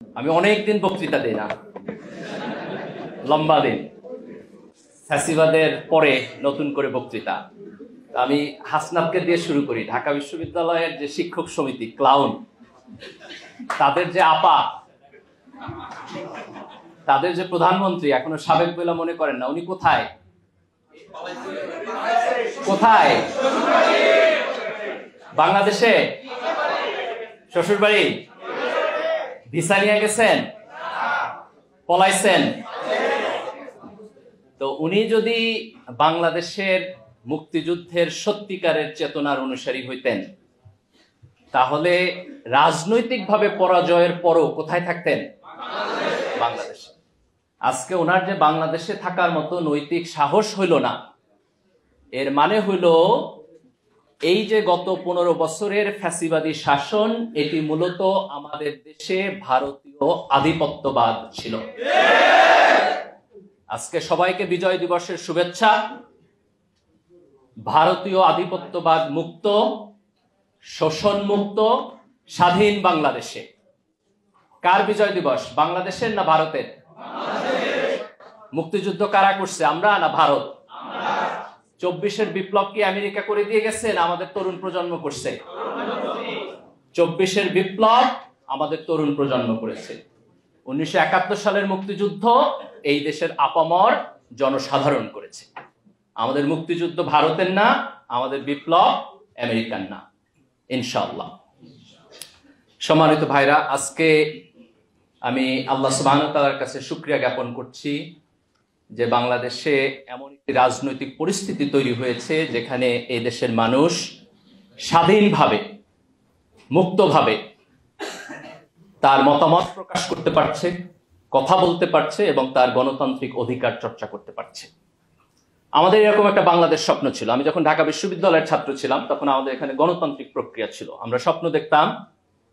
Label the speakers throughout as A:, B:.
A: আমি অনেক দিন বক্তৃতা দিই না, লম্বা দিন। ফ্যাসিবাদের পরে নতুন করে বক্তৃতা। আমি হাসনাতকে দিয়ে শুরু করি। ঢাকা বিশ্ববিদ্যালয়ের যে শিক্ষক সমিতি ক্লাউন, তাদের যে আপা, তাদের যে প্রধানমন্ত্রী এখনো সাবেক বলে মনে করেন না, উনি কোথায় কোথায়? বাংলাদেশে শ্বশুর বাড়ি? ভিসা নিয়ে গেছেন? পলাইছেন? তো উনি যদি বাংলাদেশের মুক্তিযুদ্ধের সত্যিকারের চেতনার অনুসারী হইতেন, তাহলে রাজনৈতিকভাবে পরাজয়ের পরও কোথায় থাকতেন? বাংলাদেশে। আজকে ওনার যে বাংলাদেশে থাকার মতো নৈতিক সাহস হইল না, এর মানে হইল এই যে গত 15 বছরের ফ্যাসিবাদী শাসন, এটি মূলত আমাদের দেশে ভারতীয় আধিপত্যবাদ ছিল। আজকে সবাইকে বিজয় দিবসের শুভেচ্ছা। ভারতীয় আধিপত্যবাদ মুক্ত, শোষণ মুক্ত, স্বাধীন বাংলাদেশে। কার বিজয় দিবস? বাংলাদেশের না ভারতের? মুক্তিযুদ্ধ কারা করছে, আমরা না ভারত? 24-এর বিপ্লব কি আমেরিকা করে দিয়ে গেছে না আমাদের তরুণ প্রজন্ম করছে? 24-এর বিপ্লব আমাদের তরুণ প্রজন্ম করেছে। 1971 সালের মুক্তিযুদ্ধ এই দেশের আপামর জনসাধারণ করেছে। আমাদের মুক্তিযুদ্ধ ভারতের না, আমাদের বিপ্লব আমেরিকান না, ইনশাআল্লাহ। সম্মানিত ভাইরা, আজকে আমি আল্লাহ সুবহানাহু ওয়া তাআলার কাছে শুকরিয়া জ্ঞাপন করছি যে বাংলাদেশে এমন একটি রাজনৈতিক পরিস্থিতি তৈরি হয়েছে যেখানে এই দেশের মানুষ স্বাধীনভাবে, মুক্তভাবে তার মতামত প্রকাশ করতে পারছে, কথা বলতে পারছে এবং তার গণতান্ত্রিক অধিকার চর্চা করতে পারছে। আমাদের এরকম একটা বাংলাদেশ স্বপ্ন ছিল। আমি যখন ঢাকা বিশ্ববিদ্যালয়ের ছাত্র ছিলাম, তখন আমাদের এখানে গণতান্ত্রিক প্রক্রিয়া ছিল। আমরা স্বপ্ন দেখতাম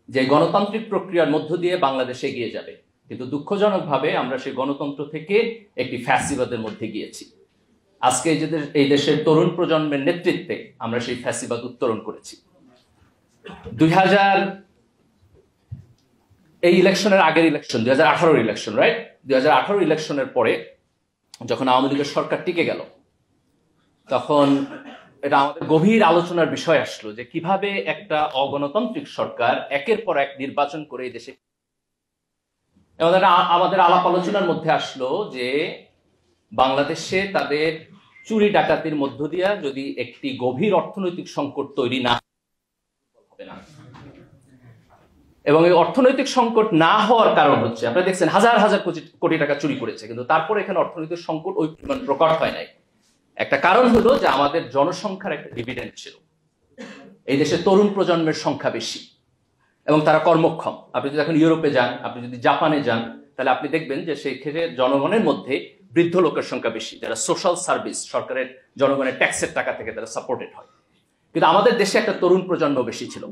A: যে গণতান্ত্রিক প্রক্রিয়ার মধ্য দিয়ে বাংলাদেশ এগিয়ে যাবে, কিন্তু দুঃখজনকভাবে আমরা সেই গণতন্ত্র থেকে একটি ফ্যাসিবাদের মধ্যে গিয়েছি। আজকে এই দেশের তরুণ প্রজন্মের নেতৃত্বে আমরা সেই ফ্যাসিবাদ উত্তরণ করেছি। 2000 এই ইলেকশনের আগের ইলেকশন, 2018 ইলেকশন, রাইট? 2018 ইলেকশনের পরে যখন আওয়ামী লীগের সরকার টিকে গেল, তখন এটা আমাদের গভীর আলোচনার বিষয় আসলো যে কিভাবে একটা অগণতান্ত্রিক সরকার একের পর এক নির্বাচন করে এই দেশে। আমাদের আলাপ আলোচনার মধ্যে আসলো যে বাংলাদেশে তাদের চুরি ডাকাতির মধ্য দিয়া যদি একটি গভীর অর্থনৈতিক সংকট তৈরি না হবে না, এবং এই অর্থনৈতিক সংকট না হওয়ার কারণ হচ্ছে, আপনারা দেখছেন হাজার হাজার কোটি টাকা চুরি করেছে, কিন্তু তারপরে এখানে অর্থনৈতিক সংকট ওই পরিমাণ প্রকট হয় নাই। একটা কারণ হলো যে আমাদের জনসংখ্যার একটা ডিভিডেন্ড ছিল। এই দেশে তরুণ প্রজন্মের সংখ্যা বেশি এবং তারা কর্মক্ষম। আপনি যদি এখন ইউরোপে যান, আপনি যদি জাপানে যান, তাহলে আপনি দেখবেন যে সেই ক্ষেত্রে জনগণের মধ্যে বৃদ্ধ লোকের সংখ্যা বেশি, যারা সোশ্যাল সার্ভিস, সরকারের জনগণের ট্যাক্সের টাকা থেকে তারা সাপোর্টেড হয়। কিন্তু আমাদের দেশে একটা তরুণ প্রজন্ম বেশি ছিল।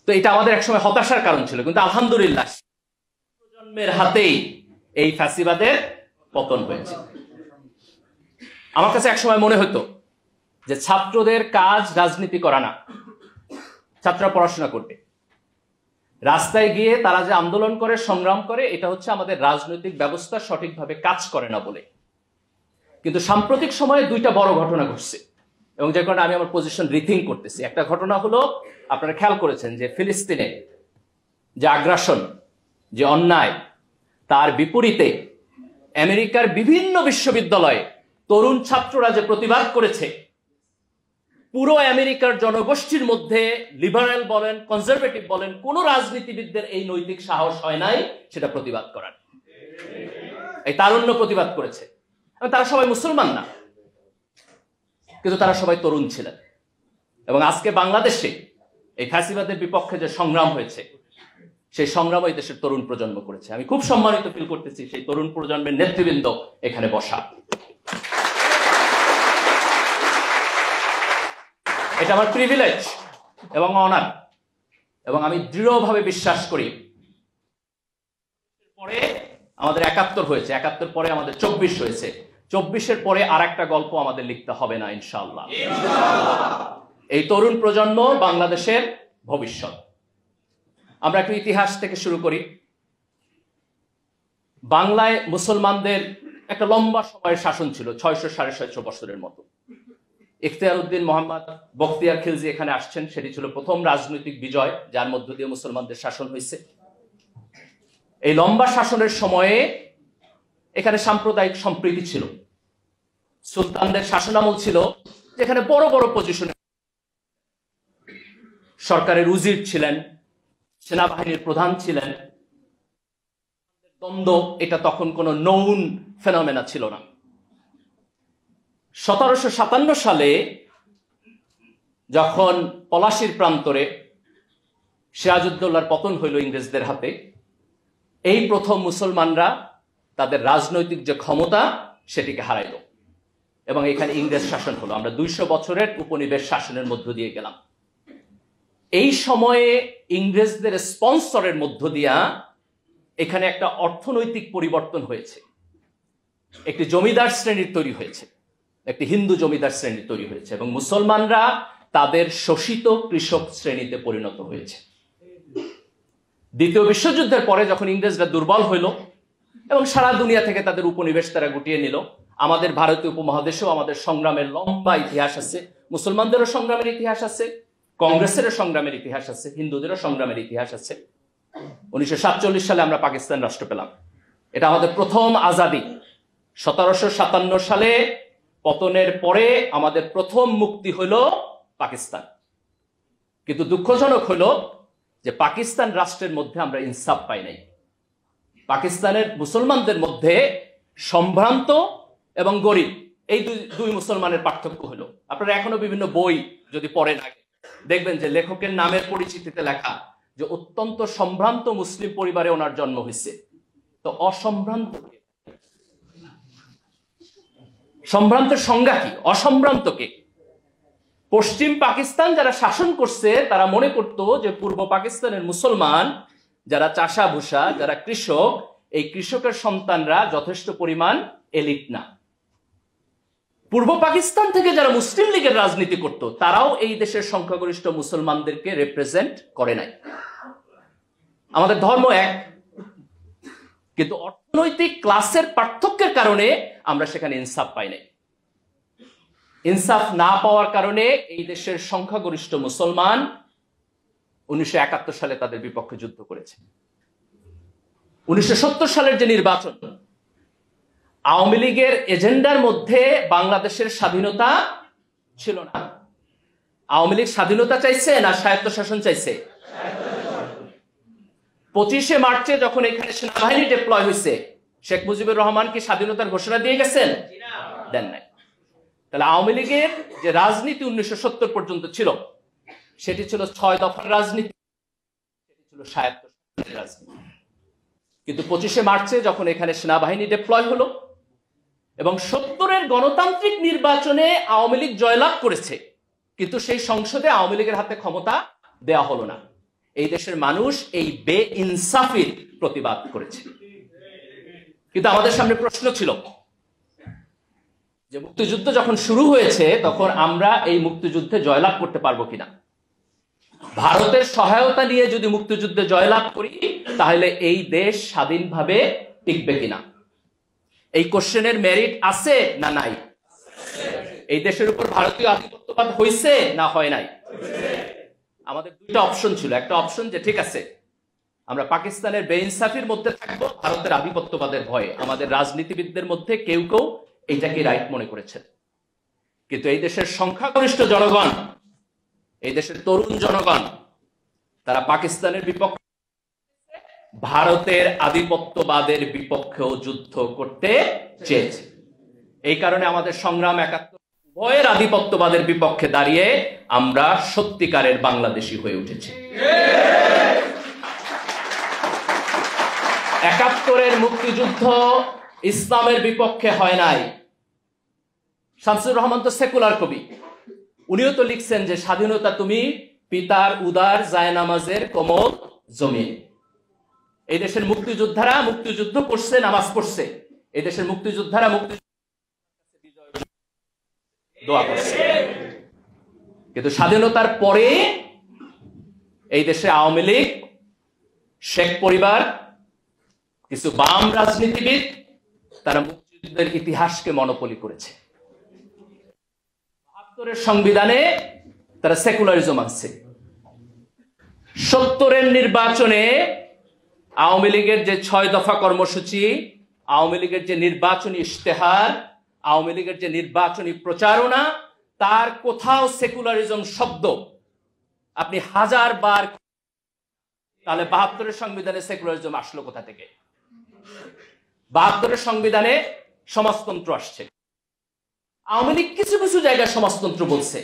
A: তো এটা আমাদের একসময় হতাশার কারণ ছিল, কিন্তু আলহামদুলিল্লাহ প্রজন্মের হাতেই এই ফ্যাসিবাদের পতন হয়েছে। আমার কাছে একসময় মনে হতো যে ছাত্রদের কাজ রাজনীতি করা না, ছাত্ররা পড়াশোনা করবে। রাস্তায় গিয়ে তারা যে আন্দোলন করে, সংগ্রাম করে, এটা হচ্ছে আমাদের রাজনৈতিক ব্যবস্থা সঠিকভাবে কাজ করে না বলে। কিন্তু সাম্প্রতিক সময়ে দুইটা বড় ঘটনা ঘটছে এবং যে কারণে আমি আমার পজিশন রিথিঙ্ক করতেছি। একটা ঘটনা হলো, আপনারা খেয়াল করেছেন যে ফিলিস্তিনে যে আগ্রাসন, যে অন্যায়, তার বিপরীতে আমেরিকার বিভিন্ন বিশ্ববিদ্যালয়ে তরুণ ছাত্ররা যে প্রতিবাদ করেছে, পুরো আমেরিকার জনগোষ্ঠীর মধ্যে লিবারেল বলেন, কনজারভেটিভ বলেন, কোন রাজনীতিবিদদের এই নৈতিক সাহস হয় নাই সেটা প্রতিবাদ করার। এই তারুণ্য প্রতিবাদ করেছে। তারা সবাই মুসলমান না, কিন্তু তারা সবাই তরুণ ছিলেন। এবং আজকে বাংলাদেশে এই ফ্যাসিবাদের বিপক্ষে যে সংগ্রাম হয়েছে, সেই সংগ্রাম এই দেশের তরুণ প্রজন্ম করেছে। আমি খুব সম্মানিত ফিল করতেছি সেই তরুণ প্রজন্মের নেতৃবৃন্দ এখানে বসা। এটা আমার প্রিভিলেজ এবং অনার, এবং আমি দৃঢ়ভাবে বিশ্বাস করি পরে আমাদের 71 হয়েছে, 71 পরে আমাদের 24 হয়েছে, 24-এর পরে আর একটা গল্প আমাদের লিখতে হবে না, ইনশাআল্লাহ। এই তরুণ প্রজন্ম বাংলাদেশের ভবিষ্যৎ। আমরা একটু ইতিহাস থেকে শুরু করি। বাংলায় মুসলমানদের একটা লম্বা সময়ের শাসন ছিল, 600-650 বছরের মতো। ইখতিয়ার উদ্দিন মোহাম্মদ বখতিয়ার খিলজি এখানে আসছেন, সেটি ছিল প্রথম রাজনৈতিক বিজয় যার মধ্য দিয়ে মুসলমানদের শাসন হয়েছে। এই লম্বা শাসনের সময়ে এখানে সাম্প্রদায়িক সম্প্রীতি ছিল। সুলতানদের শাসনামল ছিল, যেখানে বড় বড় পজিশনে সরকারের উজির ছিলেন, সেনাবাহিনীর প্রধান ছিলেন। দ্বন্দ্ব এটা তখন কোনো নৌন ফেনোমেনা ছিল না। 1757 সালে যখন পলাশির প্রান্তরে সিরাজউদ্দৌলার পতন হইল ইংরেজদের হাতে, এই প্রথম মুসলমানরা তাদের রাজনৈতিক যে ক্ষমতা সেটিকে হারাইল এবং এখানে ইংরেজ শাসন হলো। আমরা 200 বছরের উপনিবেশ শাসনের মধ্য দিয়ে গেলাম। এই সময়ে ইংরেজদের স্পন্সরের মধ্য দিয়া এখানে একটা অর্থনৈতিক পরিবর্তন হয়েছে। একটি জমিদার শ্রেণীর তৈরি হয়েছে, একটি হিন্দু জমিদার শ্রেণীর তৈরি হয়েছে এবং মুসলমানরা তাদের শোষিত কৃষক শ্রেণীতে পরিণত হয়েছে। দ্বিতীয় বিশ্বযুদ্ধের পরে যখন ইংরেজরা দুর্বল হইল এবং সারা দুনিয়া থেকে তাদের উপনিবেশ তারা গুটিয়ে নিল, আমাদের ভারতীয় উপমহাদেশেও আমাদের সংগ্রামের লম্বা ইতিহাস আছে। মুসলমানদেরও সংগ্রামের ইতিহাস আছে, কংগ্রেসেরও সংগ্রামের ইতিহাস আছে, হিন্দুদেরও সংগ্রামের ইতিহাস আছে। 1947 সালে আমরা পাকিস্তান রাষ্ট্র পেলাম, এটা আমাদের প্রথম আজাদি। 1757 সালে পতনের পরে আমাদের প্রথম মুক্তি হইল পাকিস্তান। কিন্তু দুঃখজনক হইল যে পাকিস্তান রাষ্ট্রের মধ্যে আমরা ইনসাফ পাই নাই। পাকিস্তানের মুসলমানদের মধ্যে সম্ভ্রান্ত এবং গরিব এই দুই মুসলমানের পার্থক্য হলো। আপনারা এখনো বিভিন্ন বই যদি পড়েন আগে দেখবেন যে লেখকের নামের পরিচিতিতে লেখা যে অত্যন্ত সম্ভ্রান্ত মুসলিম পরিবারে ওনার জন্ম হয়েছে। তো অসম্ভ্রান্ত, সম্ভ্রান্তের সংজ্ঞা কি? অসম্ভ্রান্তকে পশ্চিম পাকিস্তান যারা শাসন করছে তারা মনে করত যে পূর্ব পাকিস্তানের মুসলমান যারা চাষা ভুষা, যারা কৃষক, এই কৃষকের সন্তানরা যথেষ্ট পরিমাণ এলিট না। পূর্ব পাকিস্তান থেকে যারা মুসলিম লীগের রাজনীতি করত তারাও এই দেশের সংখ্যাগরিষ্ঠ মুসলমানদেরকে রিপ্রেজেন্ট করে নাই। আমাদের ধর্ম এক, কিন্তু অর্থনৈতিক ক্লাসের পার্থক্যের কারণে আমরা সেখানে ইনসাফ পাই নাই। ইনসাফ না পাওয়ার কারণে এই দেশের সংখ্যাগরিষ্ঠ মুসলমান 1971 সালে তাদের বিপক্ষে যুদ্ধ করেছে। 1970 সালের যে নির্বাচন, আওয়ামী লীগের এজেন্ডার মধ্যে বাংলাদেশের স্বাধীনতা ছিল না। আওয়ামী লীগ স্বাধীনতা চাইছে না স্বায়ত্তশাসন চাইছে? 25শে মার্চে যখন এখানে সেনাবাহিনী ডিপ্লয় হয়েছে, শেখ মুজিবুর রহমান কি স্বাধীনতার ঘোষণা দিয়ে গেছেন? দেন নাই। তাহলে আওয়ামী লীগের যে রাজনীতি 1970 পর্যন্ত ছিল সেটি ছিল 6 দফার রাজনীতি, সেটি ছিল স্বায়ত্তশাসনের রাজনীতি। কিন্তু 25শে মার্চে যখন এখানে সেনাবাহিনী ডিপ্লয় হলো এবং 70-এর গণতান্ত্রিক নির্বাচনে আওয়ামী লীগ জয়লাভ করেছে, কিন্তু সেই সংসদে আওয়ামী লীগের হাতে ক্ষমতা দেওয়া হলো না। এই দেশের মানুষ এই বেইনসাফির প্রতিবাদ করেছে। কিন্তু আমাদের সামনে প্রশ্ন ছিল যে মুক্তিযুদ্ধ যখন শুরু হয়েছে তখন আমরা এই মুক্তিযুদ্ধে জয়লাভ করতে পারবো কিনা। ভারতের সহায়তা নিয়ে যদি মুক্তিযুদ্ধে জয়লাভ করি তাহলে এই দেশ স্বাধীনভাবে টিকবে কিনা। এই কোশ্চেনের মেরিট আছে না নাই? এই দেশের উপর ভারতীয় আধিপত্যবাদ হয়েছে না হয় নাই? আমাদের দুইটা অপশন ছিল। একটা অপশন যে ঠিক আছে, আমরা পাকিস্তানের বেইনসাফির মধ্যে থাকবো ভারতের আধিপত্যবাদের ভয়ে। আমাদের রাজনীতিবিদদের মধ্যে কেউ কেউ এইটাকে রাইট মনে করেছেন, কিন্তু এই দেশের সংখ্যাগরিষ্ঠ জনগণ, এই দেশের তরুণ জনগণ, তারা পাকিস্তানের বিপক্ষে, ভারতের আধিপত্যবাদের বিপক্ষেও যুদ্ধ করতে চেয়েছে। এই কারণে আমাদের সংগ্রাম 71 উভয়ের আধিপত্যবাদের বিপক্ষে দাঁড়িয়ে আমরা সত্যিকারের বাংলাদেশী হয়ে উঠেছি। 71-এর মুক্তিযুদ্ধ ইসলামের বিপক্ষে হয় নাই। শামসুর রহমান তো সেকুলার কবি, উনিও তো লিখছেন যে স্বাধীনতা তুমি পিতার উদার জায়নামাজের কোমল জমিন। এই দেশের মুক্তিযোদ্ধারা মুক্তিযুদ্ধ করছে, নামাজ পড়ছে। এই দেশের মুক্তিযোদ্ধারা দোয়া করছে। কিন্তু স্বাধীনতার পরে এই দেশে আওয়ামী লীগ, শেখ পরিবার কিছু বাম রাজনীতিবিদ তারা মুক্তিযুদ্ধের ইতিহাসকে মনোপলি করেছে। ৭২-এর সংবিধানে তারা সেকুলারিজম আনছে। ৭০-এর নির্বাচনে আওয়ামী লীগের যে ৬ দফা কর্মসূচি, আওয়ামী লীগের যে নির্বাচনী ইশতেহার, আওয়ামী লীগের যে নির্বাচনী প্রচারণা, তার কোথাও সেকুলারিজম শব্দ আপনি 1000 বার, তাহলে ৭২-এর সংবিধানে সেকুলারিজম আসলো কোথা থেকে? ৭২-এর সংবিধানে সমাজতন্ত্র আসছে। আওয়ামী লীগ কিছু কিছু জায়গায় সমাজতন্ত্র বলছে,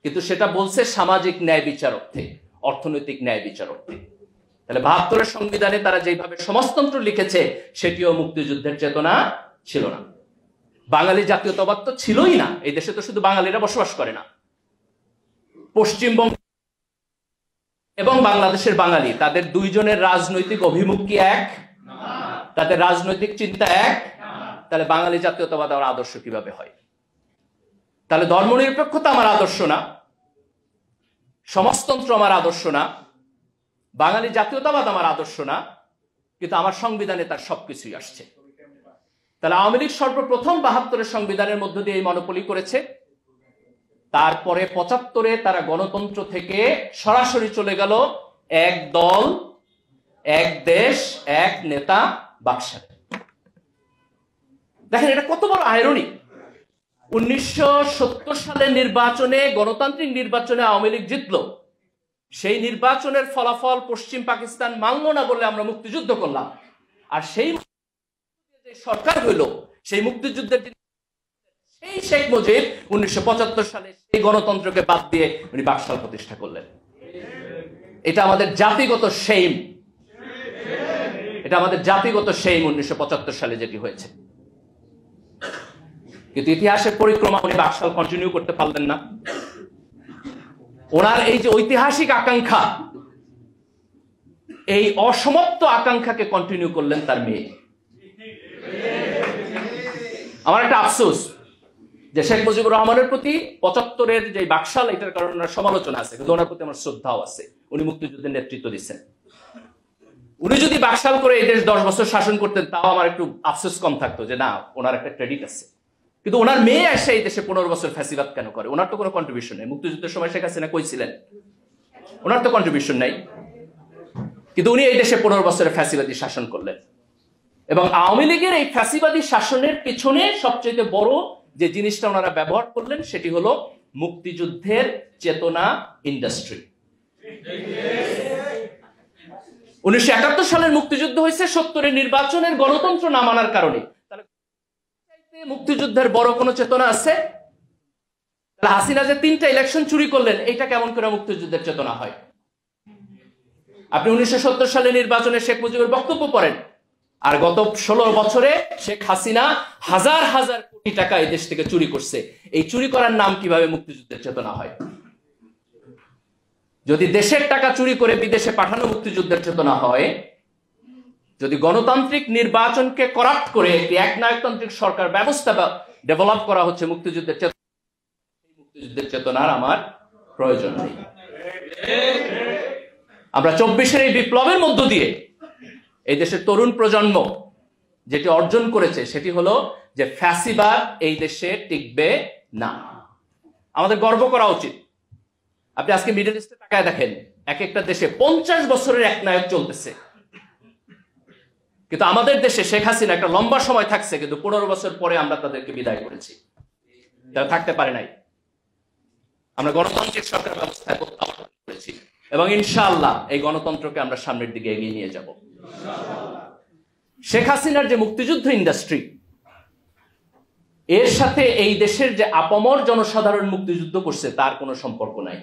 A: কিন্তু সেটা বলছে সামাজিক ন্যায় বিচার অর্থে, অর্থনৈতিক ন্যায় বিচার অর্থে। তাহলে ৭২-এর সংবিধানে তারা যেভাবে সমাজতন্ত্র লিখেছে সেটিও মুক্তিযুদ্ধের চেতনা ছিল না। বাঙালি জাতীয়তাবাদ তো ছিলই না। এই দেশে তো শুধু বাঙালিরা বসবাস করে না, পশ্চিমবঙ্গ এবং বাংলাদেশের বাঙালি, তাদের দুইজনের রাজনৈতিক অভিমুখ কি এক? তাদের রাজনৈতিক চিন্তা এক? তাহলে বাঙালি জাতীয়তাবাদ আমার আদর্শ কিভাবে হয়? তাহলে ধর্মনিরপেক্ষতা আমার আদর্শ না, সমাজতন্ত্র আমার আদর্শ না, বাঙালি জাতীয়তাবাদ আমার আদর্শ না, কিন্তু আমার সংবিধানে তার সবকিছুই আসছে। তাহলে আওয়ামী লীগ সর্বপ্রথম ৭২-এর সংবিধানের মধ্য দিয়ে এই মনোপলি করেছে। তারপরে ৭৫-এ তারা গণতন্ত্র থেকে সরাসরি চলে গেল এক দল, এক দেশ, এক নেতা বাকশালে। দেখেন এটা কত বড় আইরনি। ১৯৭০ সালের নির্বাচনে, গণতান্ত্রিক নির্বাচনে আওয়ামী লীগ জিতলো। সেই নির্বাচনের ফলাফল পশ্চিম পাকিস্তান মানল না বলে আমরা মুক্তিযুদ্ধ করলাম। আর সেই সরকার হইল, সেই মুক্তিযুদ্ধের সেই শেখ মুজিব ১৯৭৫ সালে সেই গণতন্ত্রকে বাদ দিয়ে উনি বাকশাল প্রতিষ্ঠা করলেন। এটা আমাদের জাতিগত শেম, এটা আমাদের জাতিগত শেম ১৯৭৫ সালে যেটি হয়েছে। কিন্তু ইতিহাসের পরিক্রমা উনি বাকশাল কন্টিনিউ করতে পারলেন না। ওনার এই যে ঐতিহাসিক আকাঙ্ক্ষা, এই অসমাপ্ত আকাঙ্ক্ষাকে কন্টিনিউ করলেন তার মেয়ে। আমার একটা আফসোস যে শেখ মুজিবুর রহমানের প্রতি ৭৫-এর যে বাকশাল, এটার কারণে ওনার সমালোচনা আছে, কিন্তু ওনার প্রতি আমার শ্রদ্ধাও আছে। উনি মুক্তিযুদ্ধের নেতৃত্ব দিচ্ছেন। উনি যদি বাকশাল করে এই দেশ 10 বছর শাসন করতেন, তাও আমার একটু আফসোস কম থাকতো যে না, ওনার একটা ক্রেডিট আছে। কিন্তু ওনার মেয়ে এসে এই দেশে 15 বছর ফ্যাসিবাদ কেন করে? ওনার তো কোনো কন্ট্রিবিউশন নেই। মুক্তিযুদ্ধের সময় শেখ হাসিনা কই ছিলেন? ওনার তো কন্ট্রিবিউশন নাই। কিন্তু উনি এই দেশে 15 বছরের ফ্যাসিবাদী শাসন করলেন। এবং আওয়ামী লীগের এই ফ্যাসিবাদী শাসনের পিছনে সবচেয়ে বড় যে জিনিসটা ওনারা ব্যবহার করলেন সেটি হলো মুক্তিযুদ্ধের চেতনা ইন্ডাস্ট্রি। ১৯৭১ সালের মুক্তিযুদ্ধ হয়েছে ৭০-এর নির্বাচনের গণতন্ত্র না মানার কারণে। মুক্তিযুদ্ধের বড় কোনো চেতনা আছে? হাসিনা যে 3টা ইলেকশন চুরি করলেন, এটা কেমন করে মুক্তিযুদ্ধের চেতনা হয়? আপনি ১৯৭০ সালে নির্বাচনে শেখ মুজিবের বক্তব্য পড়েন, আর গত 16 বছরে শেখ হাসিনা হাজার হাজার কোটি টাকা এই দেশ থেকে চুরি করছে। এই চুরি করার নাম কিভাবে মুক্তিযুদ্ধের চেতনা হয়? যদি দেশের টাকা চুরি করে বিদেশে পাঠানো মুক্তিযুদ্ধের চেতনা হয়, যদি গণতান্ত্রিক নির্বাচনকে করাপ্ট করে একটি একনায়কতান্ত্রিক সরকার ব্যবস্থা ডেভেলপ করা হচ্ছে মুক্তিযুদ্ধের চেতনা, মুক্তিযুদ্ধের চেতনার আমার প্রয়োজন নেই। আমরা 24-এর এই বিপ্লবের মধ্য দিয়ে এই দেশের তরুণ প্রজন্ম যেটি অর্জন করেছে সেটি হলো যে ফ্যাসিবাদ এই দেশে টিকবে না। আমাদের গর্ব করা উচিত। আপনি আজকে মিডল ইস্টে তাকায় দেখেন, এক একটা দেশে 50 বছরের একনায়ক চলতেছে, কিন্তু আমাদের দেশে শেখ হাসিনা একটা লম্বা সময় থাকছে, কিন্তু 15 বছর পরে আমরা তাদেরকে বিদায় করেছি। তারা থাকতে পারে নাই। আমরা গণতান্ত্রিক সরকার ব্যবস্থায় প্রত্যাবর্তন করেছি এবং ইনশাআল্লাহ এই গণতন্ত্রকে আমরা সামনের দিকে এগিয়ে নিয়ে যাব। শেখ হাসিনার যে মুক্তিযুদ্ধ ইন্ডাস্ট্রি, এর সাথে এই দেশের যে আপামর জনসাধারণ মুক্তিযুদ্ধ করছে তার কোনো সম্পর্ক নাই।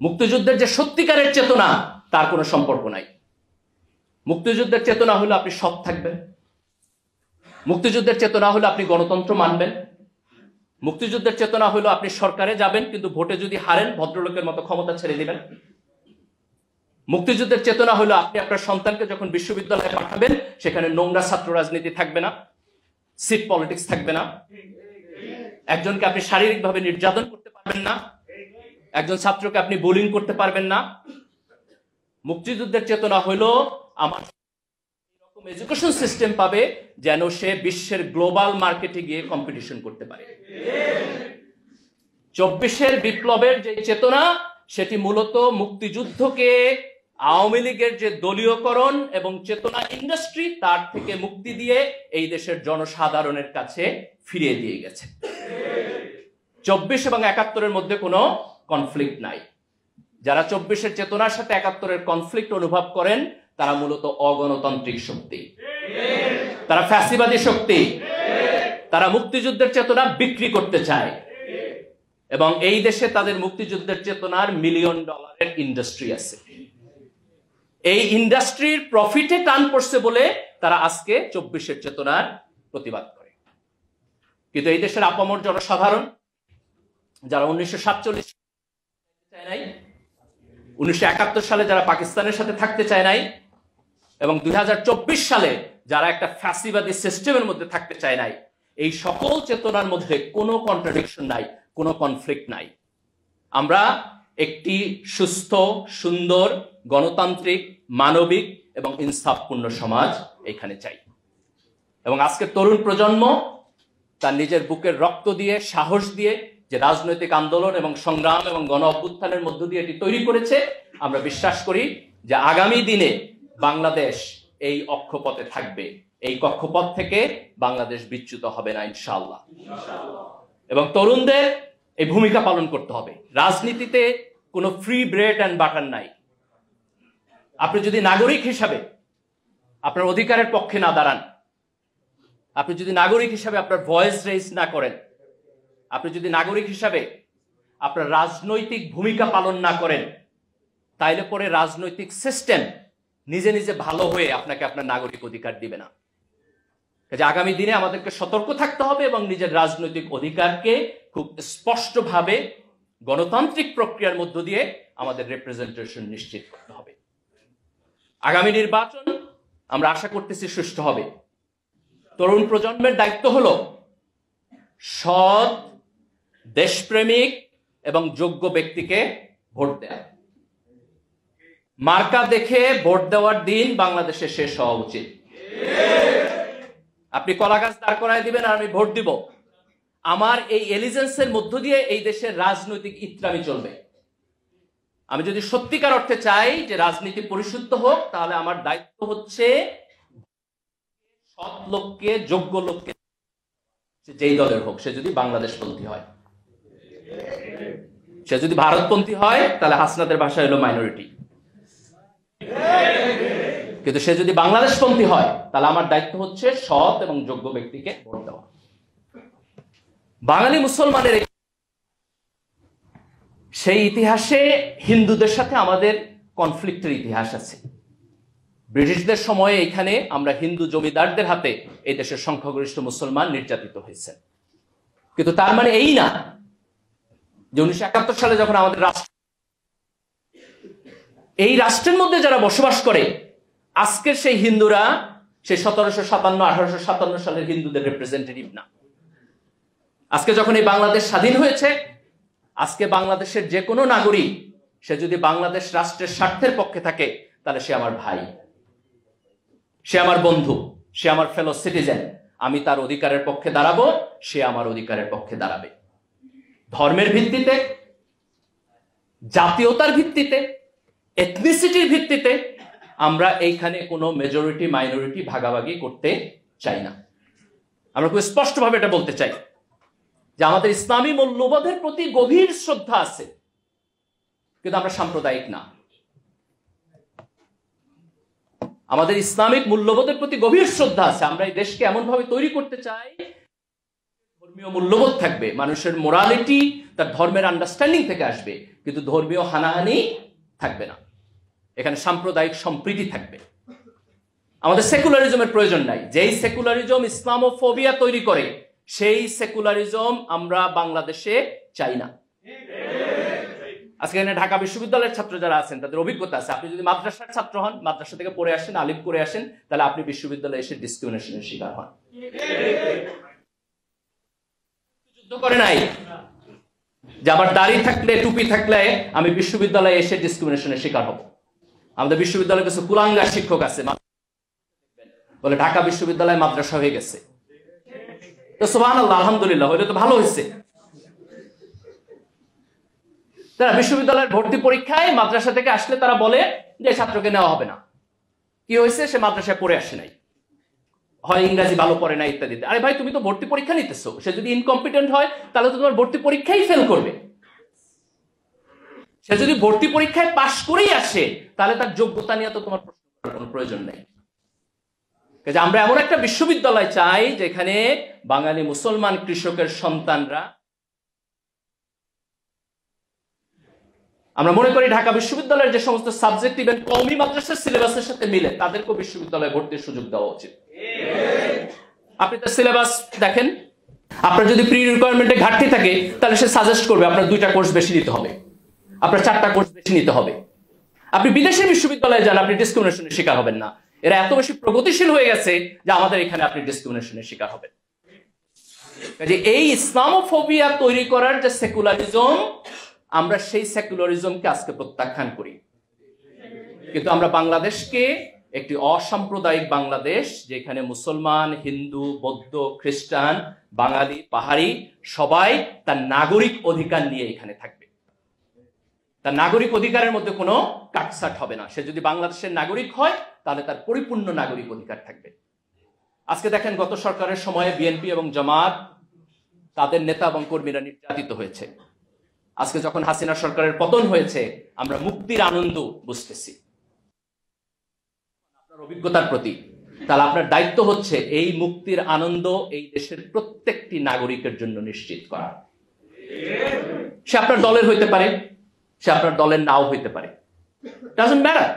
A: মুক্তিযুদ্ধের যে সত্যিকারের চেতনা, তার কোনো সম্পর্ক নাই। মুক্তিযুদ্ধের চেতনা হলো আপনি সৎ থাকবেন, মুক্তিযুদ্ধের চেতনা হলো আপনি গণতন্ত্র মানবেন, মুক্তিযুদ্ধের চেতনা হলো আপনি সরকারে যাবেন, কিন্তু ভোটে যদি হারেন ভদ্রলোকের মতো ক্ষমতা ছেড়ে দিবেন। মুক্তিযুদ্ধের চেতনা হলো আপনি আপনার সন্তানকে যখন বিশ্ববিদ্যালয়ে পাঠাবেন সেখানে নোংরা ছাত্র রাজনীতি থাকবে না, সিট পলিটিক্স থাকবে না, একজনকে আপনি শারীরিকভাবে নির্যাতন করতে পারবেন না, একজন ছাত্রকে আপনি বুলিং করতে পারবেন না। মুক্তিযুদ্ধের চেতনা হলো আমার এডুকেশন সিস্টেম পাবে যেন সে বিশ্বের গ্লোবাল মার্কেটে গিয়ে কম্পিটিশন করতে পারে। 24-এর বিপ্লবের যে চেতনা, সেটি মূলত মুক্তিযুদ্ধকে আওয়ামী লীগের যে দলীয়করণ এবং চেতনা ইন্ডাস্ট্রি তার থেকে মুক্তি দিয়ে এই দেশের জনসাধারণের কাছে ফিরিয়ে দিয়ে গেছে। 24 এবং 71-এর মধ্যে কোনো কনফ্লিক্ট নাই। যারা 24-এর চেতনার সাথে 71-এর কনফ্লিক্ট অনুভব করেন তারা মূলত অগণতান্ত্রিক শক্তি, তারা ফ্যাসিবাদী শক্তি, তারা মুক্তিযুদ্ধের চেতনা বিক্রি করতে চায় এবং এই দেশে তাদের মুক্তিযুদ্ধের চেতনার $1 মিলিয়ন ইন্ডাস্ট্রি আছে। এই ইন্ডাস্ট্রির প্রফিটে টান পড়ছে বলে তারা আজকে 24-এর চেতনার প্রতিবাদ করে। কিন্তু এই দেশের আপামর জনসাধারণ যারা 1947 চায় নাই, 1971 সালে যারা পাকিস্তানের সাথে থাকতে চায় নাই এবং 2024 সালে যারা একটা ফ্যাসিবাদী সিস্টেমের মধ্যে থাকতে চায় নাই, এই সকল চেতনার মধ্যে কোনো কন্ট্রাডিকশন নাই, কোনো কনফ্লিক্ট নাই। আমরা একটি সুস্থ, সুন্দর, গণতান্ত্রিক, মানবিক এবং ইনসাফপূর্ণ সমাজ এখানে চাই। এবং আজকের তরুণ প্রজন্ম তার নিজের বুকের রক্ত দিয়ে, সাহস দিয়ে যে রাজনৈতিক আন্দোলন এবং সংগ্রাম এবং গণ অভ্যুত্থানের মধ্য দিয়ে এটি তৈরি করেছে, আমরা বিশ্বাস করি যে আগামী দিনে বাংলাদেশ এই অক্ষপথে থাকবে, এই কক্ষপথ থেকে বাংলাদেশ বিচ্যুত হবে না ইনশাআল্লাহ। এবং তরুণদের এই ভূমিকা পালন করতে হবে। রাজনীতিতে কোনো ফ্রি ব্রেড অ্যান্ড বাটার নাই। আপনি যদি নাগরিক হিসাবে আপনার অধিকারের পক্ষে না দাঁড়ান, আপনি যদি নাগরিক হিসাবে আপনার ভয়েস রেজ না করেন, আপনি যদি নাগরিক হিসাবে আপনার রাজনৈতিক ভূমিকা পালন না করেন, তাইলে পরে রাজনৈতিক সিস্টেম নিজে নিজে ভালো হয়ে আপনাকে আপনার নাগরিক অধিকার দিবে না। কাজে আগামী দিনে আমাদেরকে সতর্ক থাকতে হবে এবং নিজের রাজনৈতিক অধিকারকে খুব স্পষ্টভাবে গণতান্ত্রিক প্রক্রিয়ার মধ্য দিয়ে আমাদের রিপ্রেজেন্টেশন নিশ্চিত করতে হবে। আগামী নির্বাচন আমরা আশা করতেছি সুষ্ঠু হবে। তরুণ প্রজন্মের দায়িত্ব হলো সৎ, দেশপ্রেমিক এবং যোগ্য ব্যক্তিকে ভোট দেয়া। মার্কা দেখে ভোট দেওয়ার দিন বাংলাদেশে শেষ হওয়া উচিত। আপনি কলা গাছ দাঁড় করায় দিবেন আর আমি ভোট দিব, আমার এই এলিজেন্সের মধ্য দিয়ে এই দেশের রাজনৈতিক ইত্রামি চলবে। আমি যদি সত্যিকার অর্থে চাই যে রাজনীতি পরিশুদ্ধ হোক, তাহলে আমার দায়িত্ব হচ্ছে সৎ লোককে, যোগ্য লোককে, যেই দলের হোক, সে যদি বাংলাদেশপন্থী হয়। সে যদি ভারতপন্থী হয় তাহলে হাসনাতের ভাষা হলো মাইনরিটি, কিন্তু সে যদি বাংলাদেশপন্থী হয় তাহলে আমার দায়িত্ব হচ্ছে সৎ এবং যোগ্য ব্যক্তিকে ভোট দেওয়া। বাঙালি মুসলমানের সেই ইতিহাসে হিন্দুদের সাথে আমাদের কনফ্লিক্টের ইতিহাস আছে। ব্রিটিশদের সময়ে এখানে আমরা হিন্দু জমিদারদের হাতে এই দেশের সংখ্যাগরিষ্ঠ মুসলমান নির্যাতিত হয়েছে। কিন্তু তার মানে এই না যে 1971 সালে যখন আমাদের রাষ্ট্র, এই রাষ্ট্রের মধ্যে যারা বসবাস করে আজকের সেই হিন্দুরা সেই 1757-1857 সালের হিন্দুদের রিপ্রেজেন্টেটিভ না। আজকে যখন এই বাংলাদেশ স্বাধীন হয়েছে, আজকে বাংলাদেশের যে কোনো নাগরিক সে যদি বাংলাদেশ রাষ্ট্রের স্বার্থের পক্ষে থাকে তাহলে সে আমার ভাই, সে আমার বন্ধু, সে আমার ফেলো সিটিজেন। আমি তার অধিকারের পক্ষে দাঁড়াবো, সে আমার অধিকারের পক্ষে দাঁড়াবে। ধর্মের ভিত্তিতে, জাতীয়তার ভিত্তিতে, এথনিসিটির ভিত্তিতে আমরা এইখানে কোনো মেজরিটি মাইনরিটি ভাগাভাগি করতে চাই না। আমরা খুব স্পষ্টভাবে এটা বলতে চাই যে আমাদের ইসলামী মূল্যবোধের প্রতি গভীর শ্রদ্ধা আছে, কিন্তু আমরা সাম্প্রদায়িক না। আমাদের ইসলামিক মূল্যবোধের প্রতি গভীর শ্রদ্ধা আছে। আমরা এই দেশকে এমন ভাবে তৈরি করতে চাই, ধর্মীয় মূল্যবোধ থাকবে, মানুষের মোরালিটি তার ধর্মের আন্ডারস্ট্যান্ডিং থেকে আসবে, কিন্তু ধর্মীয় হানাহানি থাকবে না। এখানে সাম্প্রদায়িক সম্প্রীতি থাকবে। আমাদের সেকুলারিজমের প্রয়োজন নাই। যেই সেকুলারিজম ইসলামোফোবিয়া তৈরি করে, সেই সেকুলারিজম আমরা বাংলাদেশে চাই না। আজকে এখানে ঢাকা বিশ্ববিদ্যালয়ের ছাত্র যারা আছেন তাদের অভিজ্ঞতা আছে। আপনি যদি মাদ্রাসার ছাত্র হন, মাদ্রাসা থেকে পড়ে আসেন, আলিম করে আসেন, তাহলে আপনি বিশ্ববিদ্যালয়ে এসে ডিসক্রিমিনেশনের শিকার হন। যুদ্ধ করে নাই যে আমার দাড়ি থাকলে, টুপি থাকলে আমি বিশ্ববিদ্যালয়ে এসে ডিসক্রিমিনেশনের শিকার হব। আমাদের বিশ্ববিদ্যালয়ে কিছু কুলাঙ্গার শিক্ষক আছে, বলে ঢাকা বিশ্ববিদ্যালয় মাদ্রাসা হয়ে গেছে। তো সুবহানাল্লাহ, আলহামদুলিল্লাহ, হইলে তো ভালো হয়েছে। তারা বিশ্ববিদ্যালয়ের ভর্তি পরীক্ষায় মাদ্রাসা থেকে আসলে তারা বলে যে ছাত্রকে নেওয়া হবে না। কি হয়েছে? সে মাদ্রাসায় পড়ে আসে নাই, হয় ইংরেজি ভালো পড়ে না ইত্যাদি। আরে ভাই, তুমি তো ভর্তি পরীক্ষা নিতেছো, সে যদি ইনকম্পিটেন্ট হয় তাহলে তো তোমার ভর্তি পরীক্ষাই ফেল করবে। সে যদি ভর্তি পরীক্ষায় পাশ করেই আসে তাহলে তার যোগ্যতা নিয়ে তো তোমার প্রশ্ন করার কোনো প্রয়োজন নেই। আমরা এমন একটা বিশ্ববিদ্যালয় চাই যেখানে বাঙালি মুসলমান কৃষকের সন্তানরা, আমরা মনে করি ঢাকা বিশ্ববিদ্যালয়ের যে সমস্ত সাবজেক্ট ইভেন কওমি মাদ্রাসার সিলেবাসের সাথে মিলে তাদেরকেও বিশ্ববিদ্যালয়ে ভর্তির সুযোগ দেওয়া উচিত। আপনি তার সিলেবাস দেখেন, আপনার যদি প্রি রিকোয়ারমেন্টে ঘাটতি থাকে তাহলে সে সাজেস্ট করবে আপনার 2টা কোর্স বেশি নিতে হবে, আপনার 4টা কোর্স বেশি নিতে হবে। আপনি বিদেশের বিশ্ববিদ্যালয়ে যান, আপনি ডিসক্রিমিনেশনের শিকার হবেন না। এরা এত বেশি প্রগতিশীল হয়ে গেছে যে আমাদের এখানে আপনি ডিসক্রিমিনেশনের শিকার হবেন। কাজে এই ইসলামোফোবিয়া তৈরি করার যে সেকুলারিজম, আমরা সেই সেকুলারিজমকে আজকে প্রত্যাখ্যান করি। কিন্তু আমরা বাংলাদেশকে একটি অসাম্প্রদায়িক বাংলাদেশ, যেখানে মুসলমান, হিন্দু, বৌদ্ধ, খ্রিস্টান, বাঙালি, পাহাড়ি সবাই তার নাগরিক অধিকার নিয়ে এখানে থাকবে। তার নাগরিক অধিকারের মধ্যে কোনো কাটছাট হবে না। সে যদি বাংলাদেশের নাগরিক হয় তাহলে তার পরিপূর্ণ নাগরিক অধিকার থাকবে। আজকে দেখেন, গত সরকারের সময়ে বিএনপি এবং জামাত তাদের নেতা এবং কর্মীরা নির্যাতিত হয়েছে। আজকে যখন হাসিনা সরকারের পতন হয়েছে, আমরা মুক্তির আনন্দ বুঝতেছি। আপনার অভিজ্ঞতার প্রতি, তাহলে আপনার দায়িত্ব হচ্ছে এই মুক্তির আনন্দ এই দেশের প্রত্যেকটি নাগরিকের জন্য নিশ্চিত করা। সে আপনার দলের হইতে পারে, সে আপনার দলের নাও হইতে পারে, ডাজন্ট ম্যাটার।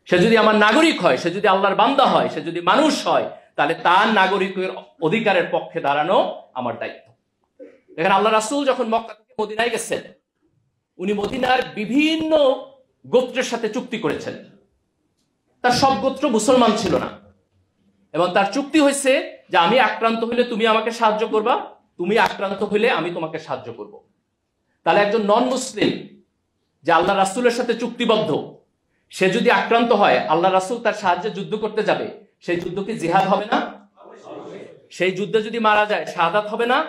A: সে যদি আমার নাগরিক হয়, সে যদি আল্লাহর বান্দা হয়, সে যদি মানুষ হয়, তাহলে তার নাগরিকের অধিকারের পক্ষে দাঁড়ানো আমার দায়িত্ব। দেখেন, আল্লাহ রাসূল যখন মক্কা থেকে মদিনায় গেছেন, উনি মদিনার বিভিন্ন গোত্রের সাথে চুক্তি করেছেন। তার সব গোত্র মুসলমান ছিল না, এবং তার চুক্তি হয়েছে যে আমি আক্রান্ত হইলে তুমি আমাকে সাহায্য করবা, তুমি আক্রান্ত হইলে আমি তোমাকে সাহায্য করব। তাহলে একজন নন মুসলিম যে আল্লাহ রাসূলের সাথে চুক্তিবদ্ধ, সে যদি আক্রান্ত হয়, আল্লাহ রাসূল তার সাহায্যে যুদ্ধ করতে যাবে, সেই যুদ্ধ কি জিহাদ হবে না? সেই যুদ্ধে যদি মারা যায় শাহাদাত হবে না?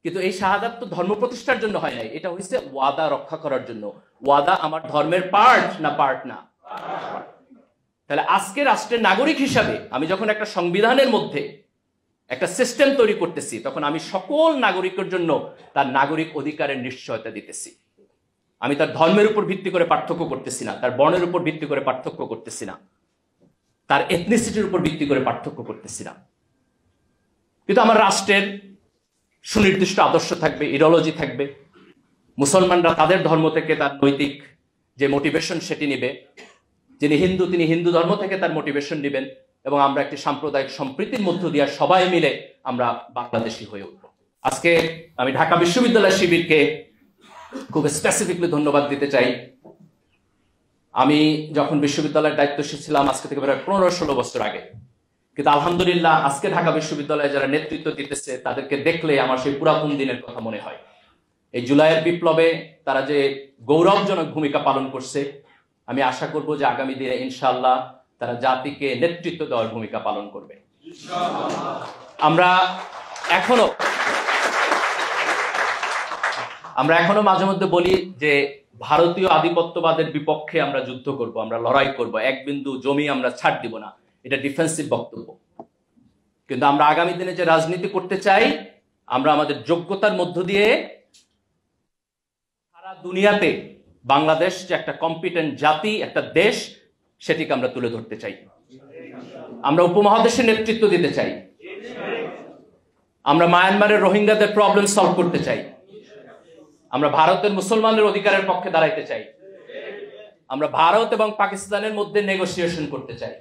A: কিন্তু এই শাহাদাত তো ধর্ম প্রতিষ্ঠার জন্য হয় নাই, এটা হয়েছে ওয়াদা রক্ষা করার জন্য। ওয়াদা আমার ধর্মের পার্ট না পার্ট না? তাহলে আজকে রাষ্ট্রের নাগরিক হিসাবে আমি যখন একটা সংবিধানের মধ্যে একটা সিস্টেম তৈরি করতেছি, তখন আমি সকল নাগরিকের জন্য তার নাগরিক অধিকারের নিশ্চয়তা দিতেছি। আমি তার ধর্মের উপর ভিত্তি করে পার্থক্য করতেছি না, তার বর্ণের উপর ভিত্তি করে পার্থক্য করতেছি না, তার এথনিসিটির উপর ভিত্তি করে পার্থক্য করতেছি না। কিন্তু আমার রাষ্ট্রের সুনির্দিষ্ট আদর্শ থাকবে, ইডিওলজি থাকবে। মুসলমানরা তাদের ধর্ম থেকে তার নৈতিক যে মোটিভেশন সেটি নিবে, যিনি হিন্দু তিনি হিন্দু ধর্ম থেকে তার মোটিভেশন নেবেন, এবং আমরা একটি সাম্প্রদায়িক সম্প্রীতির মধ্য দিয়ে সবাই মিলে আমরা বাংলাদেশী হয়ে উঠব। আজকে আমি ঢাকা বিশ্ববিদ্যালয় শিবিরকে খুব স্পেসিফিকলি ধন্যবাদ দিতে চাই। আমি যখন বিশ্ববিদ্যালয়ের দায়িত্বশীল ছিলাম, আজকে থেকে প্রায় 15-16 বছর আগে, কিন্তু আলহামদুলিল্লাহ আজকে ঢাকা বিশ্ববিদ্যালয়ে যারা নেতৃত্ব দিতেছে তাদেরকে দেখলে আমার সেই পুরাতন দিনের কথা মনে হয়। এই জুলাইয়ের বিপ্লবে তারা যে গৌরবজনক ভূমিকা পালন করছে, আমি আশা করব যে আগামী দিনে ইনশাআল্লাহ তারা জাতিকে নেতৃত্ব দেওয়ার ভূমিকা পালন করবে। আমরা এখনো মাঝে মধ্যে বলি যে ভারতীয় আধিপত্যবাদের বিপক্ষে আমরা যুদ্ধ করব, আমরা লড়াই করব, এক বিন্দু জমি আমরা ছাড় দিব না, এটা ডিফেন্সিভ বক্তব্য। কিন্তু আমরা আগামী দিনে যে রাজনীতি করতে চাই, আমরা আমাদের যোগ্যতার মধ্য দিয়ে সারা দুনিয়াতে বাংলাদেশ যে একটা কম্পিটেন্ট জাতি, একটা দেশ, সেটিকে আমরা তুলে ধরতে চাই। আমরা উপমহাদেশের নেতৃত্ব দিতে চাই। আমরা মায়ানমারের রোহিঙ্গাদের প্রবলেম সলভ করতে চাই। আমরা ভারতের মুসলমানদের অধিকারের পক্ষে দাঁড়াইতে চাই। আমরা ভারত এবং পাকিস্তানের মধ্যে নেগোসিয়েশন করতে চাই।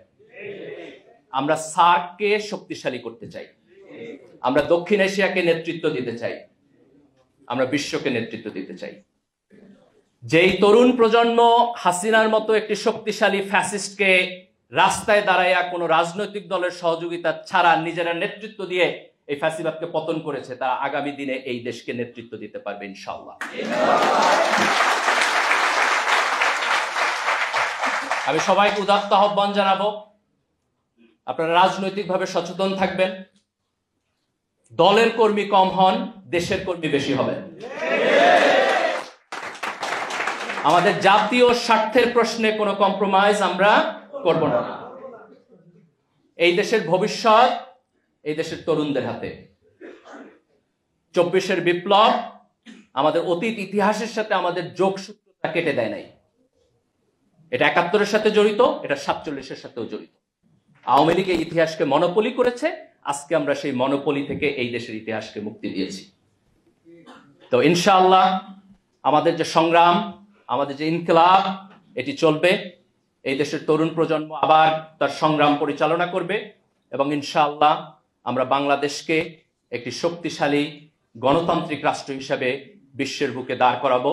A: আমরা সার্ককে শক্তিশালী করতে চাই। আমরা দক্ষিণ এশিয়াকে নেতৃত্ব দিতে চাই। আমরা বিশ্বকে নেতৃত্ব দিতে চাই। যেই তরুণ প্রজন্ম হাসিনার মতো একটি শক্তিশালী ফ্যাসিস্টকে রাস্তায় দাঁড়াইয়া কোনো রাজনৈতিক দলের সহযোগিতা ছাড়া নিজেরা নেতৃত্ব দিয়ে এই ফ্যাসিবাদকে পতন করেছে, তারা আগামী দিনে এই দেশকে নেতৃত্ব দিতে পারবে ইনশাআল্লাহ। আমি সবাইকে উদাত্ত আহ্বান জানাবো, আপনারা রাজনৈতিকভাবে সচেতন থাকবেন। দলের কর্মী কম হন, দেশের কর্মী বেশি হবে। আমাদের জাতীয় স্বার্থের প্রশ্নে কোনো কম্প্রোমাইজ আমরা করব না। এই দেশের ভবিষ্যৎ এই দেশের তরুণদের হাতে। 24-এর বিপ্লব আমাদের অতীত ইতিহাসের সাথে আমাদের যোগসূত্রটা কেটে দেয় নাই। এটা 71-এর সাথে জড়িত, এটা 47-এর সাথেও জড়িত। আওয়ামী লীগ এই ইতিহাসকে মনোপলি করেছে, আজকে আমরা সেই মনোপলি থেকে এই দেশের ইতিহাসকে মুক্তি দিয়েছি। তো ইনশাআল্লাহ আমাদের যে সংগ্রাম, আমাদের যে ইনকিলাব, এটি চলবে। এই দেশের তরুণ প্রজন্ম আবার তার সংগ্রাম পরিচালনা করবে এবং ইনশাআল্লাহ আমরা বাংলাদেশকে একটি শক্তিশালী গণতান্ত্রিক রাষ্ট্র হিসেবে বিশ্বের বুকে দাঁড় করাবো।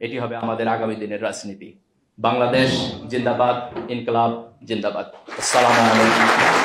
A: এটি হবে আমাদের আগামী দিনের রাজনীতি। বাংলাদেশ জিন্দাবাদ, ইনকিলাব জিন্দাবাদ। আসসালামু আলাইকুম।